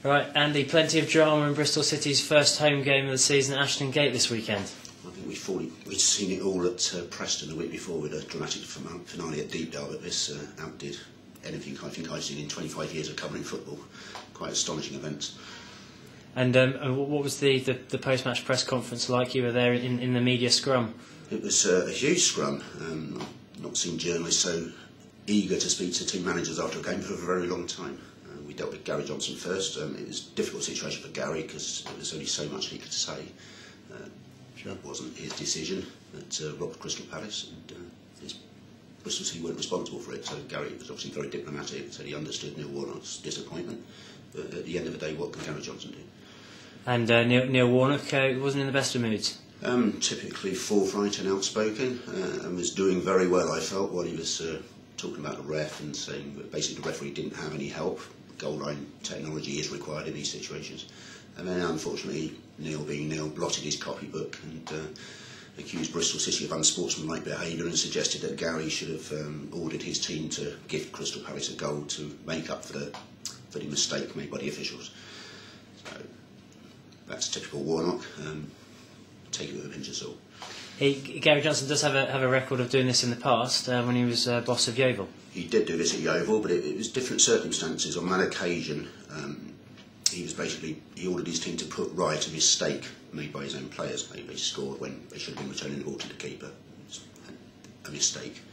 Right, Andy, plenty of drama in Bristol City's first home game of the season at Ashton Gate this weekend. I think we'd seen it all at Preston the week before with a dramatic finale at Deepdale, but this outdid anything I think I've seen in 25 years of covering football. Quite astonishing events. And what was the post-match press conference like? You were there in the media scrum. It was a huge scrum. I've not seen journalists so eager to speak to team managers after a game for a very long time. We dealt with Gary Johnson first. It was a difficult situation for Gary because there was only so much he could say. It wasn't his decision at robbed Crystal Palace, and Bristol City weren't responsible for it. So Gary was obviously very diplomatic, said he understood Neil Warnock's disappointment. But at the end of the day, what can Gary Johnson do? And Neil Warnock wasn't in the best of moods. Typically forthright and outspoken, and was doing very well, I felt, while he was talking about the ref and saying that basically the referee didn't have any help. Goal line technology is required in these situations. And then unfortunately, Neil being Neil, blotted his copybook and accused Bristol City of unsportsmanlike behaviour and suggested that Gary should have ordered his team to give Crystal Palace a goal to make up for the mistake made by the officials. So that's typical Warnock. Take it with a pinch of salt. Gary Johnson does have a record of doing this in the past when he was boss of Yeovil. He did do this at Yeovil, but it was different circumstances. On that occasion, he ordered his team to put right a mistake made by his own players. They scored when they should have been returning the ball to the keeper. It was a mistake.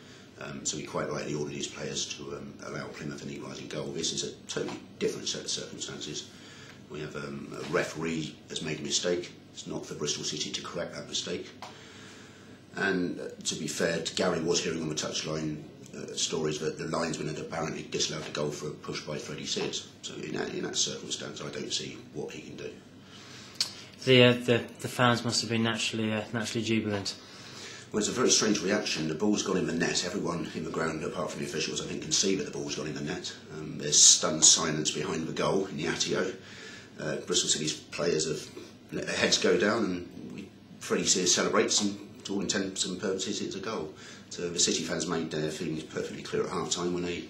So he quite rightly ordered his players to allow Plymouth an equalising goal. This is a totally different set of circumstances. We have a referee has made a mistake. It's not for Bristol City to correct that mistake. And to be fair, Gary was hearing on the touchline stories that the linesman had apparently disallowed the goal for a push by Freddie Sears. So in that circumstance, I don't see what he can do. The fans must have been naturally jubilant. Well, it's a very strange reaction. The ball's gone in the net. Everyone in the ground, apart from the officials, I think can see that the ball's gone in the net. There's stunned silence behind the goal in the Atio. Bristol City's players have let their heads go down, and Freddie Sears celebrates, and to all intents and purposes it's a goal. So the City fans made their feelings perfectly clear at half time when they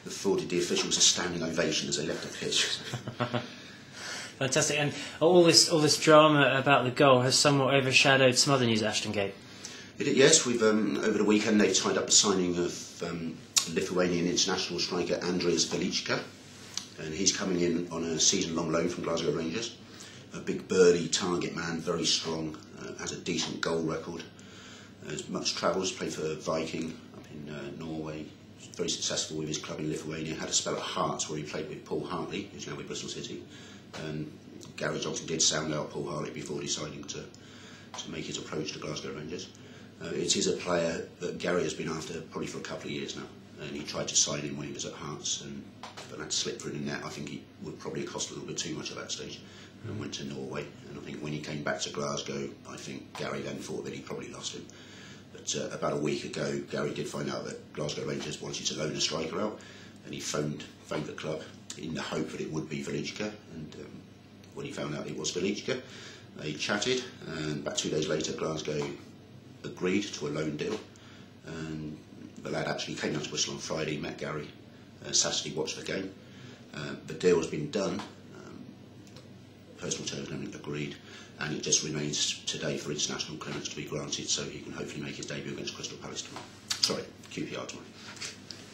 afforded the officials a standing ovation as they left the pitch. Fantastic. And all this drama about the goal has somewhat overshadowed some other news at Ashton Gate. Yes, we've over the weekend they tied up the signing of Lithuanian international striker Andrius Velicka, and he's coming in on a season-long loan from Glasgow Rangers. A big burly target man, very strong, has a decent goal record. Has much travels, played for Viking up in Norway. Very successful with his club in Lithuania. Had a spell at Hearts where he played with Paul Hartley, who's now with Bristol City. And Gary Johnson did sound out Paul Hartley before deciding to make his approach to Glasgow Rangers. It is a player that Gary has been after probably for a couple of years now. And he tried to sign him when he was at Hearts, and that slip through the net. I think he would probably cost a little bit too much at that stage, and went to Norway. And I think when he came back to Glasgow, I think Gary then thought that he'd probably lost him. But about a week ago, Gary did find out that Glasgow Rangers wanted to loan a striker out, and he phoned the club in the hope that it would be Velicka. And when he found out it was Velicka, they chatted, and about 2 days later, Glasgow agreed to a loan deal. And the lad actually came down to Bristol on Friday, met Gary Saturday, watched the game. The deal has been done. Personal terms and agreed, and it just remains today for international clearance to be granted, so he can hopefully make his debut against Crystal Palace tomorrow. Sorry, QPR tomorrow.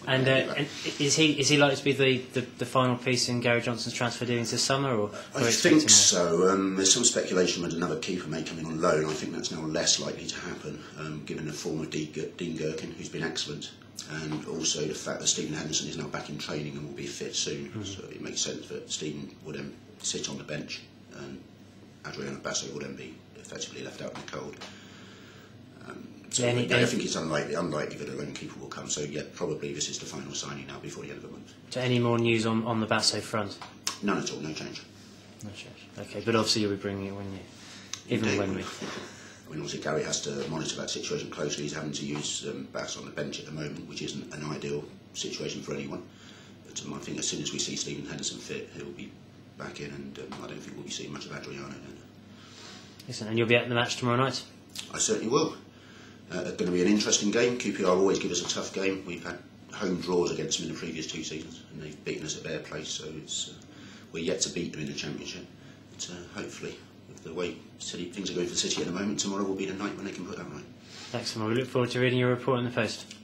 And is he likely to be the final piece in Gary Johnson's transfer dealings this summer, or I think so. There's some speculation that another keeper may come in on loan. I think that's now less likely to happen, given the form of Dean Gherkin, who's been excellent, and also the fact that Stephen Henderson is now back in training and will be fit soon. So it makes sense that Stephen would then sit on the bench, and Adriano Basso will then be effectively left out in the cold. So I think it's unlikely that a loan keeper will come. So yeah, probably this is the final signing now before the end of the month. So any more news on the Basso front? None at all, no change. No change. Okay, but obviously you'll be bringing it when you, even when we. I mean, obviously Gary has to monitor that situation closely. He's having to use Bass on the bench at the moment, which isn't an ideal situation for anyone. But I think as soon as we see Stephen Henderson fit, he'll be back in, and I don't think we'll be seeing much of Adriano then. Listen, and you'll be at the match tomorrow night? I certainly will. It's going to be an interesting game. QPR always give us a tough game. We've had home draws against them in the previous 2 seasons, and they've beaten us at their place, so we're yet to beat them in the Championship. But hopefully, with the way things are going for City at the moment, tomorrow will be the night when they can put that right. Excellent. We look forward to reading your report in the Post.